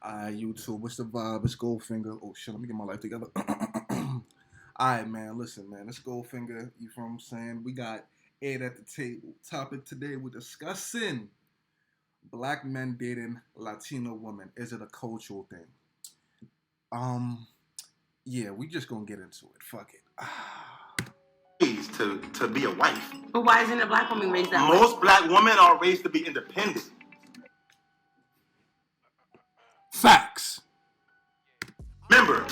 YouTube, what's the vibe? It's Goldfinger. Oh shit, let me get my life together. Alright, man, listen, man, it's Goldfinger. You know what I'm saying? We got Ed at the table. Topic today, we're discussing black men dating Latino women. Is it a cultural thing? Um, yeah, we just gonna get into it. Fuck it. Raised to be a wife. But why isn't a black woman raised that way? Most black women are raised to be independent. Facts. Remember,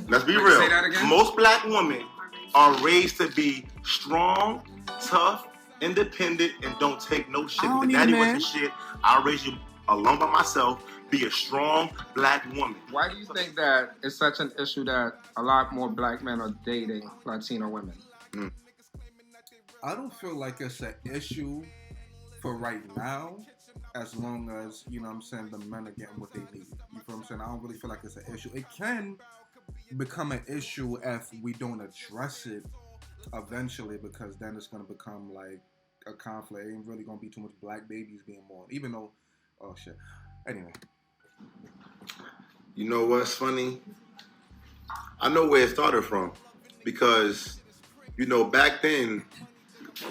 let's be real. Say that again? Most black women are raised to be strong, tough, independent, and don't take no shit. I don't If the daddy need a man. wasn't shit, I'll raise you alone by myself. Be a strong black woman. Why do you think that it's such an issue that a lot more black men are dating Latino women? I don't feel like it's an issue for right now, as long as, you know what I'm saying, the men are getting what they need. You feel what I'm saying? I don't really feel like it's an issue. It can become an issue if we don't address it eventually, because then it's going to become like a conflict. It ain't really going to be too much black babies being born, even though, oh shit. Anyway. You know what's funny? I know where it started from. Because, back then,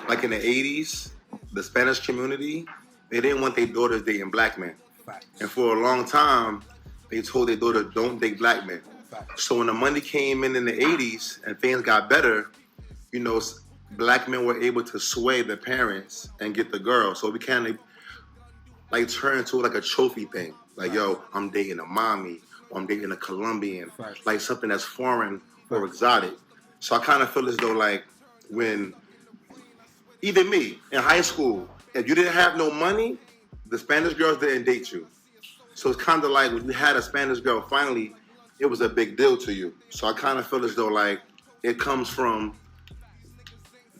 like in the 80s, the Spanish community, they didn't want their daughters dating black men. Facts. And for a long time, they told their daughter, don't date black men. Facts. So when the money came in the 80s and things got better, black men were able to sway the parents and get the girl. So we kind of like turn into like a trophy thing. Like, yo, I'm dating a mommy, or I'm dating a Colombian, Facts. like something that's foreign or exotic. So I kind of feel as though like when, even me, in high school, if you didn't have no money, the Spanish girls didn't date you. So it's kind of like when you had a Spanish girl, finally, it was a big deal to you. So I kind of feel as though like it comes from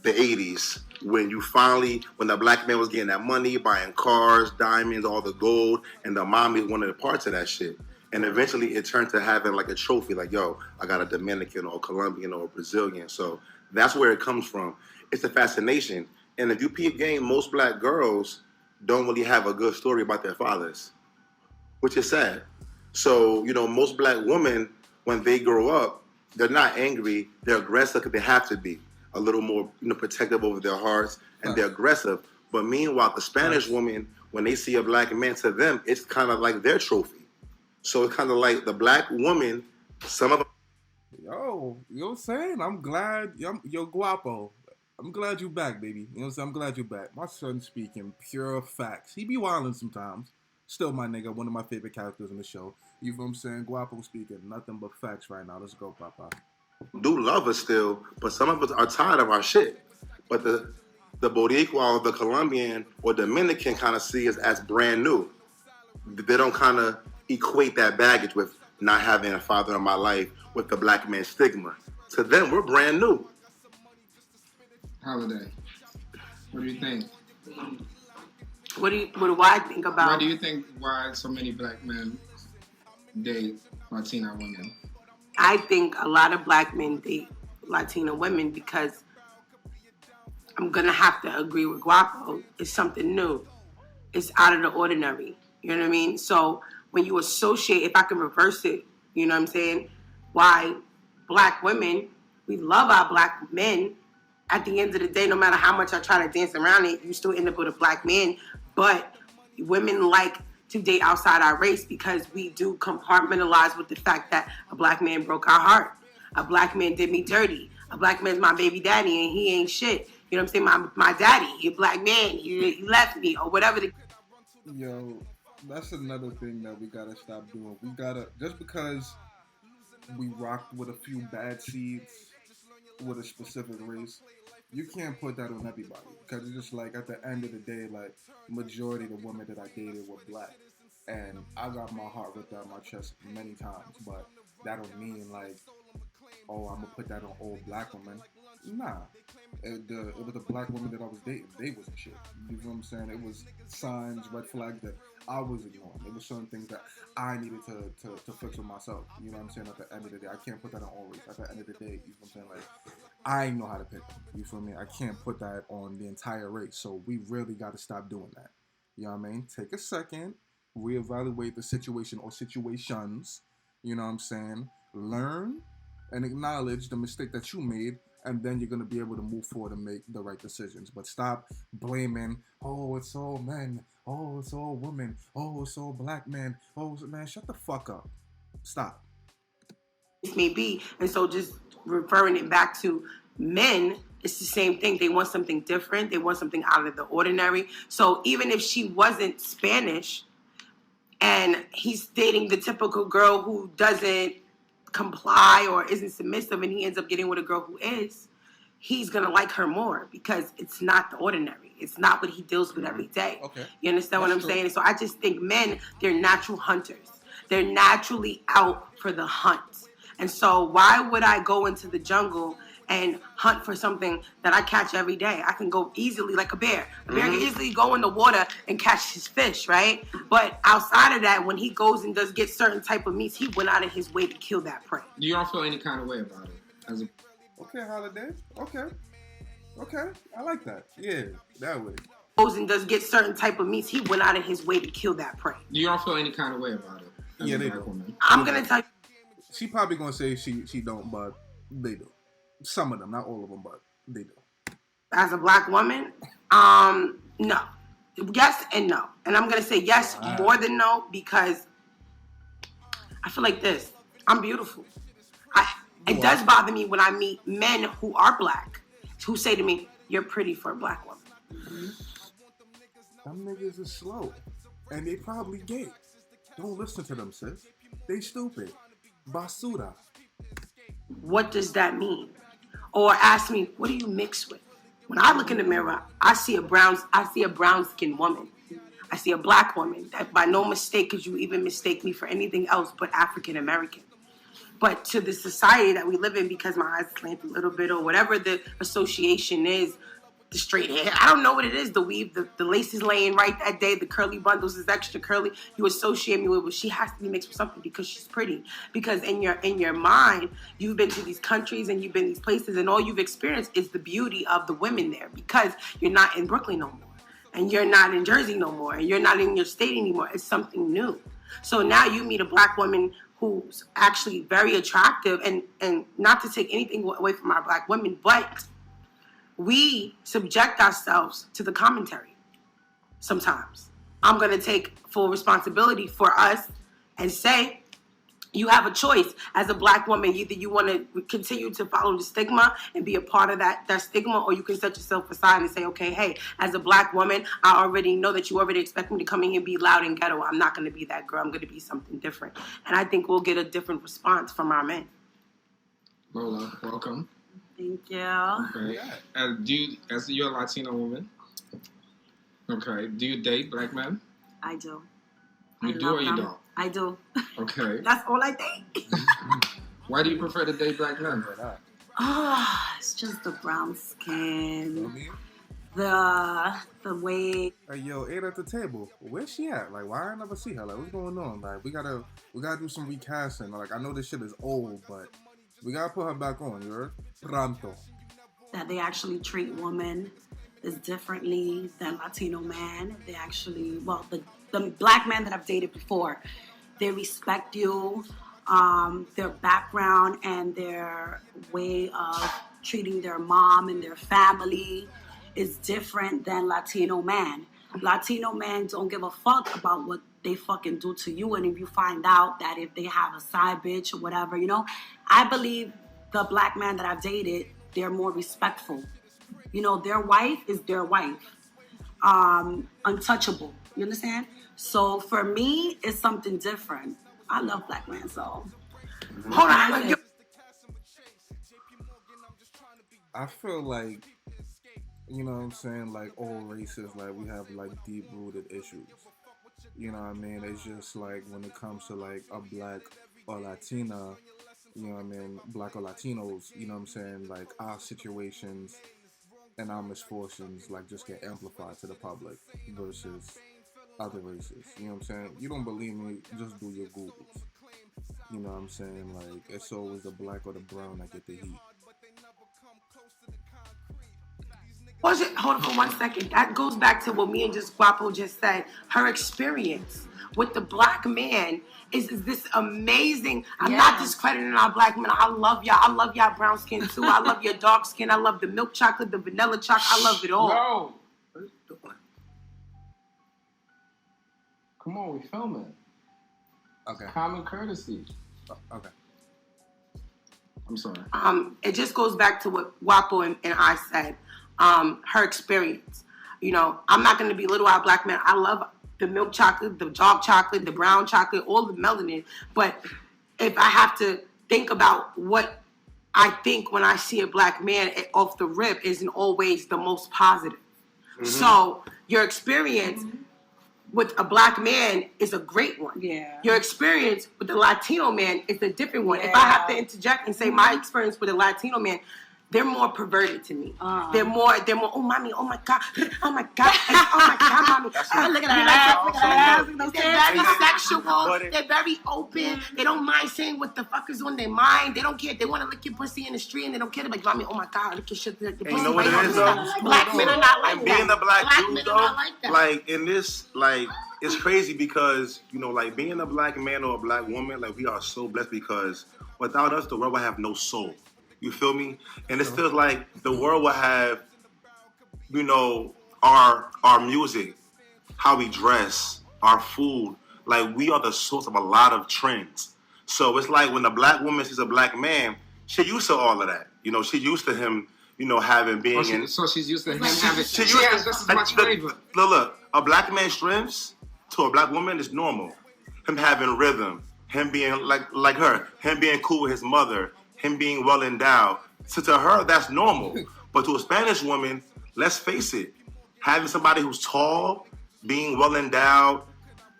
the 80s when the black man was getting that money, buying cars, diamonds, all the gold, and the mommy wanted a part of that shit. And eventually it turned to having like a trophy, like, yo, I got a Dominican or a Colombian or a Brazilian. So that's where it comes from. It's a fascination. And if you peep game, most black girls don't really have a good story about their fathers, which is sad. So, most black women, when they grow up, they're not angry, they're aggressive because they have to be a little more, protective over their hearts, and they're aggressive. But meanwhile, the Spanish woman, when they see a black man, to them, it's kind of like their trophy. So it's kind of like the black woman, some of them. Yo, you know what I'm saying? I'm glad, yo, guapo. I'm glad you back, baby. You know what I'm saying? I'm glad you're back. My son speaking pure facts. He be wilding sometimes. Still my nigga, one of my favorite characters in the show. You know what I'm saying? Guapo speaking nothing but facts right now. Let's go, Papa. Do love us still, but some of us are tired of our shit. But the Boricua or the Colombian or Dominican kind of see us as brand new. They don't kind of equate that baggage with not having a father in my life with the black man stigma. To them, we're brand new. Holiday, what do you think? What do I think about? Why do you think why so many black men date Latina women? I think a lot of black men date Latina women because I'm gonna have to agree with Guapo. It's something new. It's out of the ordinary. You know what I mean? So when you associate, if I can reverse it, you know what I'm saying? Why black women, we love our black men. At the end of the day, no matter how much I try to dance around it, you still end up with a black man. But women like to date outside our race because we do compartmentalize with the fact that a black man broke our heart. A black man did me dirty. A black man's my baby daddy and he ain't shit. You know what I'm saying? My daddy, he a black man, he left me or whatever. Yo, that's another thing that we gotta stop doing. We gotta, just because we rocked with a few bad seeds with a specific race, you can't put that on everybody. Because it's just like, at the end of the day, like, majority of the women that I dated were black. And I got my heart ripped out of my chest many times. But that don't mean, like, oh, I'm going to put that on all black women. Nah. It was the black women that I was dating. They wasn't shit. You know what I'm saying? It was signs, red flags that I was ignoring. There were certain things that I needed to fix with myself. You know what I'm saying? At the end of the day, I can't put that on always. At the end of the day, you know what I'm saying? Like, I know how to pick them. You feel me? I can't put that on the entire race. So we really got to stop doing that. You know what I mean? Take a second. reevaluate the situation or situations, you know what I'm saying? Learn and acknowledge the mistake that you made, and then you're gonna be able to move forward and make the right decisions. But stop blaming, oh, it's all men, oh, it's all women, oh, it's all black men, oh, man, shut the fuck up. Stop. May be. And so just referring it back to men, it's the same thing. They want something different. They want something out of the ordinary. So even if she wasn't Spanish and he's dating the typical girl who doesn't comply or isn't submissive and he ends up getting with a girl who is, he's gonna like her more because it's not the ordinary. It's not what he deals with every day. Okay. You understand what I'm true. saying? So I just think men, they're natural hunters. They're naturally out for the hunt. And so why would I go into the jungle and hunt for something that I catch every day? I can go easily like a bear. A bear can easily go in the water and catch his fish, right? But outside of that, when he goes and does get certain type of meats, he went out of his way to kill that prey. You don't feel any kind of way about it as a Okay, Holiday. Okay. Okay. I like that. Yeah, that way. Goes and does get certain type of meats, he went out of his way to kill that prey. You don't feel any kind of way about it as Yeah, a they black do. woman. I'm gonna tell you. She probably gonna say she don't, but they do. Some of them, not all of them, but they do. As a black woman, no. Yes and no. And I'm going to say yes more than no because I feel like this. I'm beautiful. It does bother me when I meet men who are black who say to me, you're pretty for a black woman. Them niggas is slow. And they probably gay. Don't listen to them, sis. They stupid. Basura. What does that mean? Or ask me, what do you mix with? When I look in the mirror, I see a brown skinned woman. I see a black woman that by no mistake could you even mistake me for anything else but African American. But to the society that we live in, because my eyes slant a little bit or whatever the association is, the straight hair, I don't know what it is, the weave, the lace is laying right that day, the curly bundles is extra curly, you associate me with, well, she has to be mixed with something because she's pretty. Because in your mind, you've been to these countries and you've been these places and all you've experienced is the beauty of the women there because you're not in Brooklyn no more. And you're not in Jersey no more. And you're not in your state anymore. It's something new. So now you meet a black woman who's actually very attractive and not to take anything away from our black women, but we subject ourselves to the commentary sometimes. I'm going to take full responsibility for us and say, you have a choice as a black woman. Either you want to continue to follow the stigma and be a part of that stigma, or you can set yourself aside and say, okay, hey, as a black woman, I already know that you already expect me to come in here and be loud and ghetto. I'm not going to be that girl. I'm going to be something different. And I think we'll get a different response from our men. Lola, welcome. Thank you. Okay. As you're a Latina woman, okay, do you date black men? I do. You do or you don't? I do. Okay. That's all I think. Why do you prefer to date black men? It's just the brown skin, me? the way. Hey, yo, ate at the table. Where's she at? Like, why I never see her? Like, what's going on? Like, we gotta do some recasting. Like, I know this shit is old, but we gotta put her back on. You heard? Pronto. That they actually treat women as differently than Latino men. They actually, well, the black men that I've dated before, they respect you, their background and their way of treating their mom and their family is different than Latino men. Latino men don't give a fuck about what they fucking do to you, and if you find out that if they have a side bitch or whatever, you know, I believe the black man that I've dated, they're more respectful. You know, their wife is their wife. Untouchable. You understand? So for me, it's something different. I love black men, so. Hold on. I feel like, you know what I'm saying, like all races, like we have like deep rooted issues. You know what I mean? It's just like when it comes to like a black or Latina, you know what I mean, black or Latinos, you know what I'm saying, like our situations and our misfortunes like just get amplified to the public versus other races. You know what I'm saying? You don't believe me, just do your Googles. You know what I'm saying? Like, it's always the black or the brown that get the heat. Hold on for 1 second. That goes back to what me and just Guapo just said. Her experience with the black man is this amazing. I'm not discrediting our black men. I love y'all. I love y'all brown skin too. I love your dark skin. I love the milk chocolate, the vanilla chocolate. I love it all. No. Come on, we filming. Okay. Common courtesy. Okay. I'm sorry. It just goes back to what Guapo and I said. Her experience. You know, I'm not going to belittle our black men. I love the milk chocolate, the dark chocolate, the brown chocolate, all the melanin. But if I have to think about what I think when I see a black man off the rip, isn't always the most positive. Mm-hmm. So your experience with a black man is a great one. Yeah. Your experience with the Latino man is a different one. If I have to interject and say my experience with a Latino man, they're more perverted to me. They're more, oh, mommy, oh my God, oh my God, oh my God, mommy. Look at that. They're very sexual. They're very open. They don't mind saying what the fuck is on their mind. They don't care. They want to lick your pussy in the street and they don't care. They're like, mommy, oh my God, lick your shit. The pussy. You know what it is, though? Black men are not like that. Being a black dude, though, that. like, in this, like, it's crazy because, you know, like, being a black man or a black woman, like, we are so blessed because without us, the world would have no soul. You feel me? And it feels like the world will have, you know, our music, how we dress, our food. Like, we are the source of a lot of trends. So it's like when a black woman sees a black man, she used to all of that. You know, she used to him, you know, So she's used to him having. She She has just as much flavor. Look, a black man's strengths to a black woman is normal. Him having rhythm, him being like her, him being cool with his mother, him being well endowed. So to her, that's normal. But to a Spanish woman, let's face it, having somebody who's tall, being well endowed,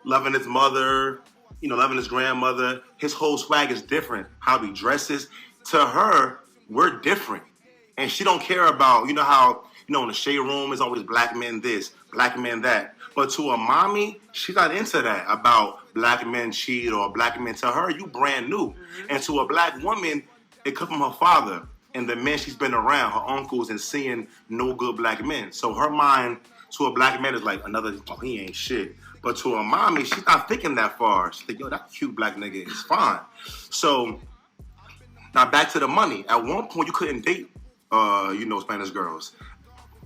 loving his mother, you know, loving his grandmother, his whole swag is different. How he dresses. To her, we're different. And she don't care about, you know how, you know, in the shade room is always black men this, black men that. But to a mommy, she's not into that about black men cheat or black men. To her, you brand new. And to a black woman, it comes from her father and the men she's been around, her uncles, and seeing no good black men. So her mind to a black man is like another, oh, he ain't shit. But to a mommy, she's not thinking that far. She's like, yo, that cute black nigga is fine. So now back to the money. At one point, you couldn't date, you know, Spanish girls.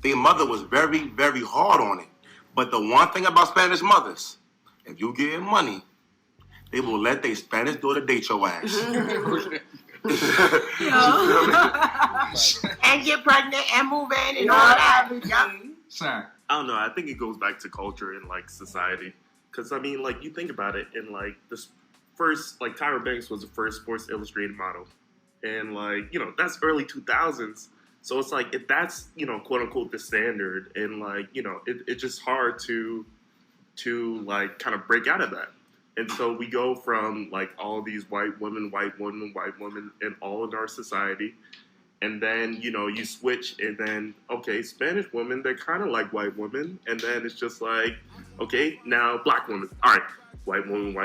Their mother was very, very hard on it. But the one thing about Spanish mothers, if you get money, they will let their Spanish daughter date your ass. And get pregnant and move in and all that. Sorry. I don't know. I think it goes back to culture and like society. Because I mean, like you think about it, and like this first, like Tyra Banks was the first Sports Illustrated model, and like you know that's early 2000s. So it's like if that's you know quote unquote the standard, and like you know it's just hard to like kind of break out of that. And so we go from like all these white women, and all in our society. And then, you know, you switch and then, okay, Spanish women, they're kind of like white women. And then it's just like, okay, now black women. All right, white woman.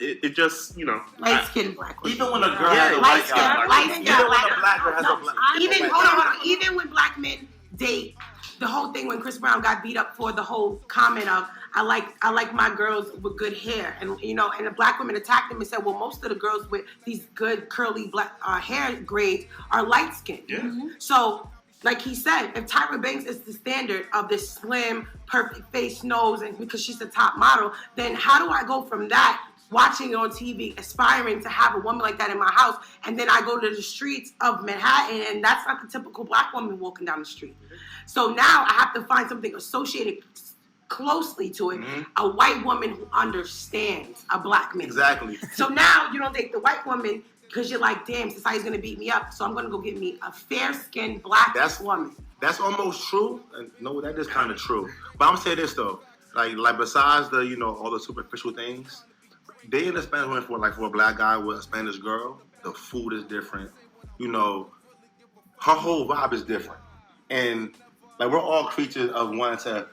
It just, you know. Light-skinned black women. Even when a girl has a white guy. Even when a black girl has a black guy. Hold on. Even when black men date, the whole thing when Chris Brown got beat up for the whole comment of, I like my girls with good hair, and you know, and the black women attacked him and said, well, most of the girls with these good curly black hair grades are light skinned. Yeah. Mm-hmm. So, like he said, if Tyra Banks is the standard of this slim, perfect face, nose, and because she's the top model, then how do I go from that? Watching it on TV, aspiring to have a woman like that in my house, and then I go to the streets of Manhattan, and that's not the typical black woman walking down the street. So now I have to find something associated closely to it, a white woman who understands a black man. Exactly. So now you don't take the white woman because you're like, damn, society's gonna beat me up, so I'm gonna go get me a fair-skinned black woman. That's almost true. No, that is kind of true. But I'm gonna say this though, like besides the you know all the superficial things, dating a Spanish woman for a black guy with a Spanish girl, the food is different. You know, her whole vibe is different, and like we're all creatures of wanting to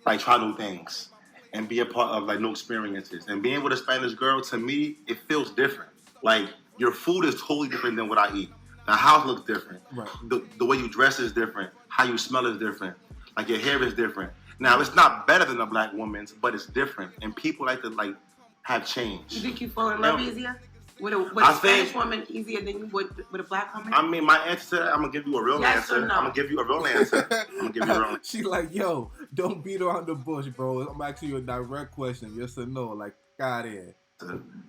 like try new things and be a part of like new experiences. And being with a Spanish girl, to me, it feels different. Like your food is totally different than what I eat. The house looks different. Right. The way you dress is different. how you smell is different. Like your hair is different. Now it's not better than a black woman's, but it's different. And people like to have changed. You think you fall in love easier? With a Spanish woman easier than you would with a black woman? I mean, my answer to that, I'm gonna give you a real answer. No? I'm gonna give you a real answer. She like, yo, don't beat around the bush, bro. I'm asking you a direct question, yes or no. Like, got it.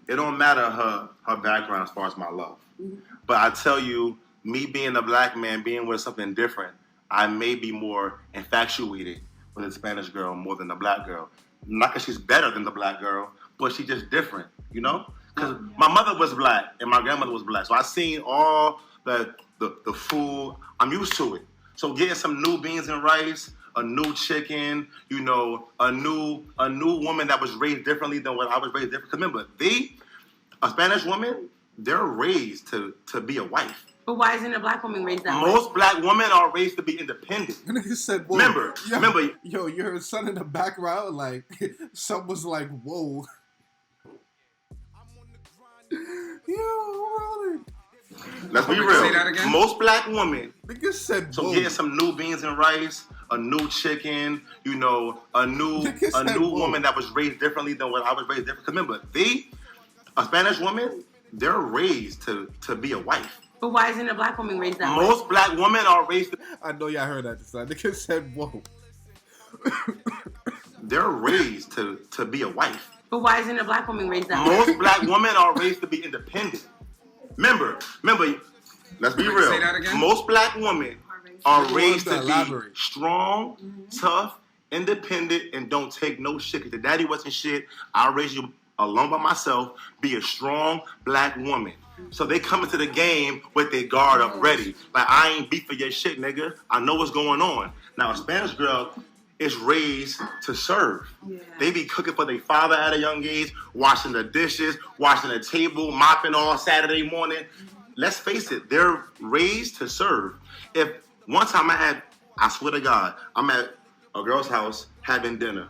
It don't matter her background as far as my love. Mm-hmm. But I tell you, me being a black man, being with something different, I may be more infatuated with a Spanish girl more than the black girl. Not because she's better than the black girl, but she's just different, you know? Because my mother was black and my grandmother was black. So I seen all the food. I'm used to it. So getting some new beans and rice, a new chicken, you know, a new woman that was raised differently than what I was raised different. Because remember, a Spanish woman, they're raised to be a wife. But why isn't a black woman raised that way? Most black women are raised to be independent. And he said, whoa. Remember, yo, you heard son in the background, like, some was like, whoa. Yo, rolling. Let's be real. Say that again? Most black women. Nigga said, so getting some new beans and rice, a new chicken, you know, a new woman that was raised differently than what I was raised different. Remember, a Spanish woman, they're raised to be a wife. But why isn't a black woman raised that way? Most black women are raised to... I know y'all heard that. Nigga said, whoa. They're raised to be a wife. But why isn't a black woman raised that way? Most black women are raised to be independent. Remember, let's be real. Say that again? Most black women are raised to be strong, tough, independent, and don't take no shit. Because the daddy wasn't shit. I raised you alone by myself. Be a strong black woman. So they come into the game with their guard up ready. Like, I ain't beat for your shit, nigga. I know what's going on. Now, a Spanish girl is raised to serve. Yeah. They be cooking for their father at a young age, washing the dishes, washing the table, mopping all Saturday morning. Let's face it, they're raised to serve. If one time I swear to God, I'm at a girl's house having dinner.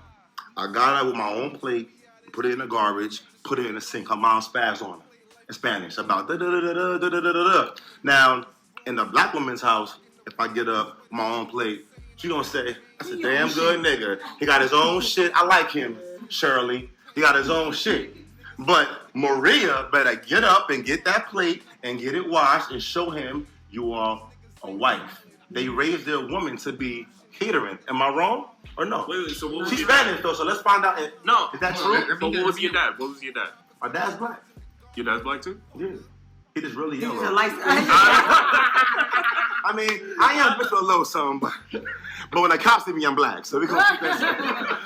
I got her with my own plate, put it in the garbage, put it in the sink. Her mom spazzed on her in Spanish about da-da-da-da-da-da-da-da-da. Now, in the black woman's house, if I get up with my own plate, she gonna say, that's a damn good nigga. He got his own shit. I like him, Shirley. He got his own shit. But Maria better get up and get that plate and get it washed and show him you are a wife. They raised their woman to be catering. Am I wrong or no? Wait, so what was She's your Spanish though, so let's find out. Is that true? But what was your dad? What was your dad? My dad's black. Your dad's black too? Yeah. He just really yellow. He's a light I mean, I am a little something, but when the cops see me, I'm black. So we're going to keep that.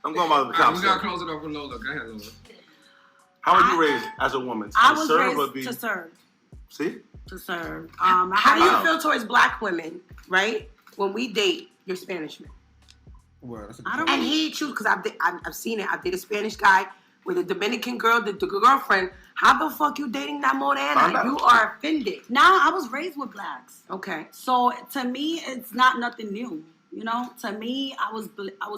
I'm going by the cops. We got to close it up with Lola. Go ahead, Lola. How were you raised as a woman? I was raised to serve. See? To serve. How do you feel towards black women, right? When we date your Spanish man. Well, and he choose, because I've seen it. I dated a Spanish guy with a Dominican girl, the girlfriend. How the fuck you dating that morena? You are offended. Now, I was raised with blacks. Okay. So, to me, it's not nothing new. You know, to me, I was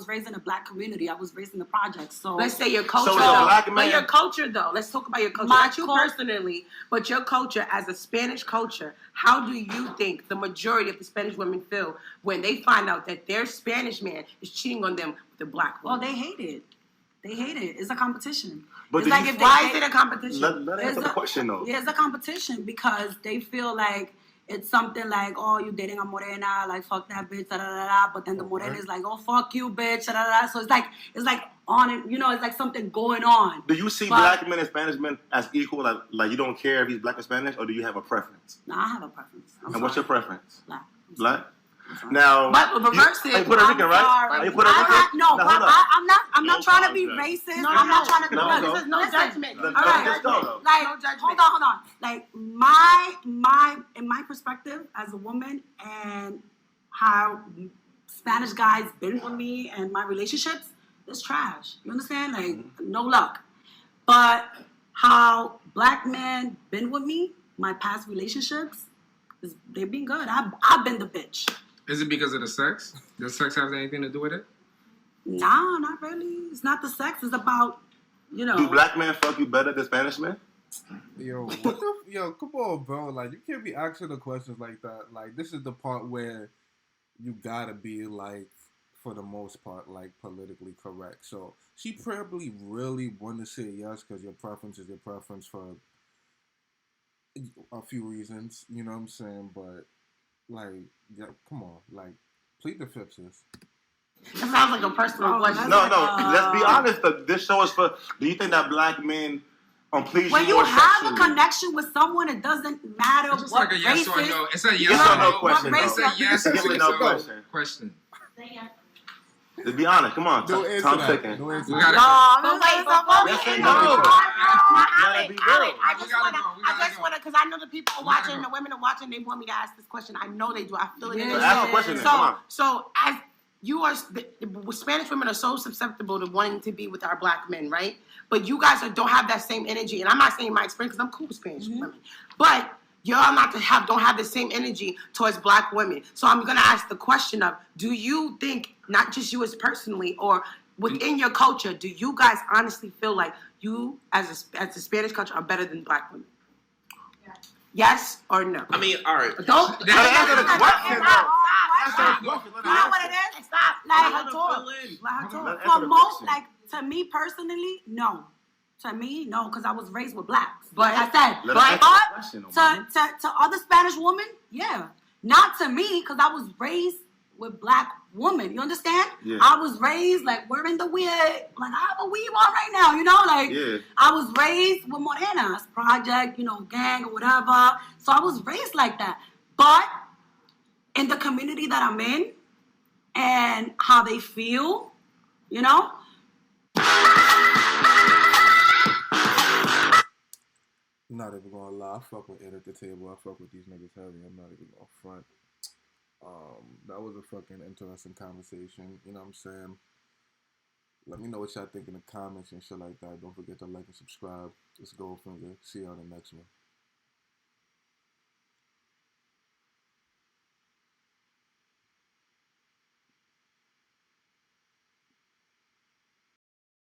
raised in a black community. I was raised in the projects. So let's say your culture. So black man. But your culture, though. Let's talk about your culture. Not you personally, but your culture as a Spanish culture. How do you think the majority of the Spanish women feel when they find out that their Spanish man is cheating on them with a black woman? Well, they hate it. They hate it. It's a competition. But it's like why is it a competition? Let answer the question, though. Yeah, it's a competition because they feel like it's something like, oh, you dating a morena, like, fuck that bitch, da da da da. But then the morena is like, oh, fuck you, bitch, da da da. So it's like on it, you know, it's like something going on. Do you see black men and Spanish men as equal? Like you don't care if he's black or Spanish, or do you have a preference? No, I have a preference. What's your preference? Black. Black? Now, but reverse it. Are you Puerto Rican, right? Are you Puerto Rican? I'm not trying to be racist. I'm not trying to. This is no judgment. All right. Like, no judgment. hold on. Like in my perspective as a woman and how Spanish guys been with me and my relationships, it's trash. You understand? Like, no luck. But how black men been with me, my past relationships, they've been good. I've been the bitch. Is it because of the sex? Does sex have anything to do with it? No, not really. It's not the sex. It's about, you know. Do black men fuck you better than Spanish men? Yo, yo, come on, bro. Like, you can't be asking the questions like that. Like, this is the part where you gotta be like, for the most part, like politically correct. So she probably really wanted to say yes because your preference is your preference for a few reasons. You know what I'm saying? But like, yeah, come on, like, plead the fifth, sis. It sounds like a personal question. No, let's be honest. This show is for. Do you think that black men please when you you more have sexually? a connection with someone, it doesn't matter It's just what like a yes race or is. no. It's a yes Yes or or no no question, What bro. race It's a yes Give or me no no question. question. To be honest, come on. No answer Tom that. ticking. No answer We that. gotta But wait, before we Yes or end no? it, Gotta be real. I We just gotta wanna, go. We gotta go. because I know the people are We gotta watching, go. the women are watching. They want me to ask this question. I know they do. I feel it in Yeah. their Ask soul. the question then. Come on. So as you are, the Spanish women are so susceptible to wanting to be with our black men, right? But you guys don't have that same energy. And I'm not saying my experience because I'm cool with Spanish women, but y'all don't have the same energy towards black women. So I'm gonna ask the question of: do you think, not just you as personally, or within your culture, do you guys honestly feel like you as a Spanish culture are better than black women? Yes or no? I mean, all right. Don't Answer the question, though. Answer the You question. know what it is? Stop. Like, Let her talk. Let her Let talk. her answer For the most, question. like, to me personally, no. To me, no, because I was raised with blacks. But- Like I said, Let her answer the question, though, to other Spanish women, yeah. Not to me, because I was raised with black women. You understand? Yeah. I was raised like wearing the wig. Like I have a weave on right now, you know? Like Yeah. I was raised with Morenas Project, gang or whatever. So I was raised like that. But in the community that I'm in and how they feel, you know? I'm not even gonna lie. I fuck with Ed at the table. I fuck with these niggas heavy. I'm not even gonna front. That was a fucking interesting conversation. You know what I'm saying? Let me know what y'all think in the comments and shit like that. Don't forget to like and subscribe. It's Goldfinger. See you on the next one.